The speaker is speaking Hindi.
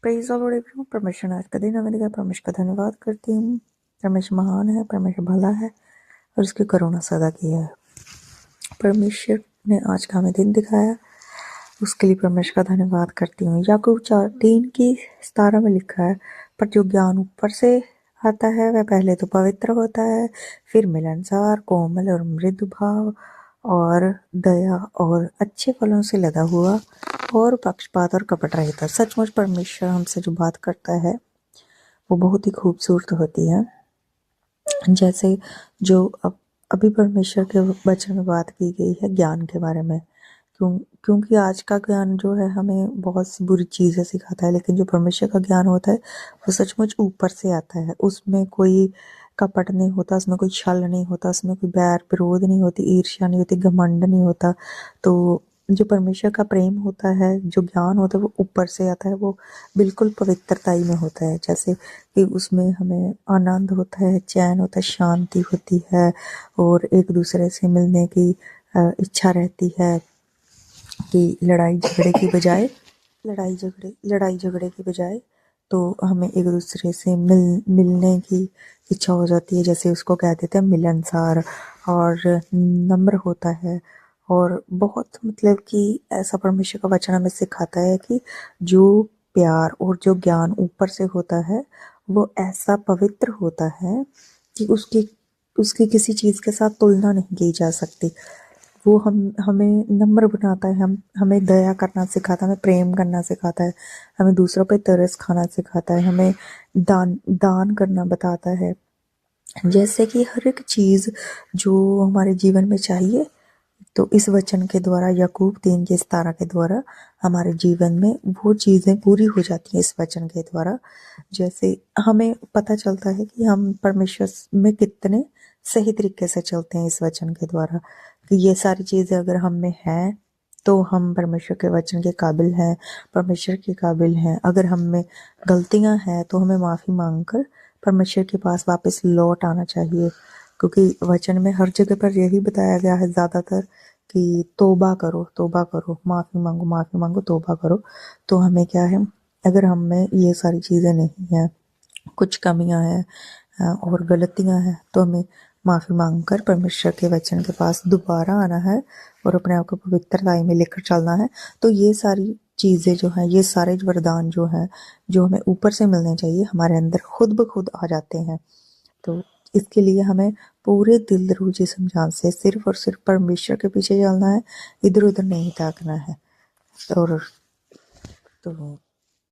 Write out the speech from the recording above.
Praise the Lord everyone. परमेश्वर ने आज का दिन हमें दिया, परमेश्वर का धन्यवाद करती हूँ। परमेश्वर महान है, परमेश्वर भला है और उसकी करुणा सदा की है। परमेश्वर ने आज का हमें दिन दिखाया, उसके लिए परमेश्वर का धन्यवाद करती हूँ। याकूब 4:3 में लिखा है, पर जो ज्ञान ऊपर से आता है वह पहले तो पवित्र होता है, फिर मिलनसार, कोमल और मृदु भाव और दया और अच्छे फलों से लदा हुआ और पक्षपात और कपट रहित है। सचमुच परमेश्वर हमसे जो बात करता है वो बहुत ही खूबसूरत होती है। जैसे जो अभी परमेश्वर के वचन में बात की गई है ज्ञान के बारे में, क्योंकि आज का ज्ञान जो है हमें बहुत सी बुरी चीज़ें सिखाता है, लेकिन जो परमेश्वर का ज्ञान होता है वो सचमुच ऊपर से आता है। उसमें कोई कपट नहीं होता, उसमें कोई छल नहीं होता, उसमें कोई बैर विरोध नहीं होती, ईर्ष्या नहीं होती, घमंड नहीं होता। तो जो परमेश्वर का प्रेम होता है, जो ज्ञान होता है वो ऊपर से आता है, वो बिल्कुल पवित्रताई में होता है। जैसे कि उसमें हमें आनंद होता है, चैन होता है, शांति होती है और एक दूसरे से मिलने की इच्छा रहती है कि लड़ाई झगड़े की बजाय तो हमें एक दूसरे से मिलने की इच्छा हो जाती है। जैसे उसको कह देते हैं मिलनसार और नम्र होता है। और बहुत मतलब कि ऐसा परमेश्वर का वचन हमें सिखाता है कि जो प्यार और जो ज्ञान ऊपर से होता है वो ऐसा पवित्र होता है कि उसकी किसी चीज़ के साथ तुलना नहीं की जा सकती। वो हमें नम्र बनाता है, हमें दया करना सिखाता है, हमें प्रेम करना सिखाता है, हमें दूसरों पे तरस खाना सिखाता है, हमें दान करना बताता है। जैसे कि हर एक चीज़ जो हमारे जीवन में चाहिए, तो इस वचन के द्वारा याकूब 3:17 के द्वारा हमारे जीवन में वो चीज़ें पूरी हो जाती हैं इस वचन के द्वारा। जैसे हमें पता चलता है कि हम परमेश्वर में कितने सही तरीके से चलते हैं इस वचन के द्वारा, कि ये सारी चीज़ें अगर हम में हैं तो हम परमेश्वर के वचन के काबिल हैं, परमेश्वर के काबिल हैं। अगर हम में गलतियां हैं तो हमें माफ़ी मांगकर परमेश्वर के पास वापस लौट आना चाहिए, क्योंकि वचन में हर जगह पर यही बताया गया है ज़्यादातर कि तौबा करो, माफ़ी मांगो, तौबा करो। तो हमें क्या है, अगर हम में ये सारी चीज़ें नहीं हैं, कुछ कमियां हैं और गलतियां हैं, तो हमें माफ़ी मांगकर परमेश्वर के वचन के पास दोबारा आना है और अपने आप को पवित्रताई में लेकर चलना है। तो ये सारी चीज़ें जो हैं, ये सारे वरदान जो हैं, जो हमें ऊपर से मिलने चाहिए, हमारे अंदर खुद ब खुद आ जाते हैं। तो इसके लिए हमें पूरे दिल रूह जिस्म जान से सिर्फ और सिर्फ परमेश्वर के पीछे चलना है, इधर उधर नहीं ताकना है। और तो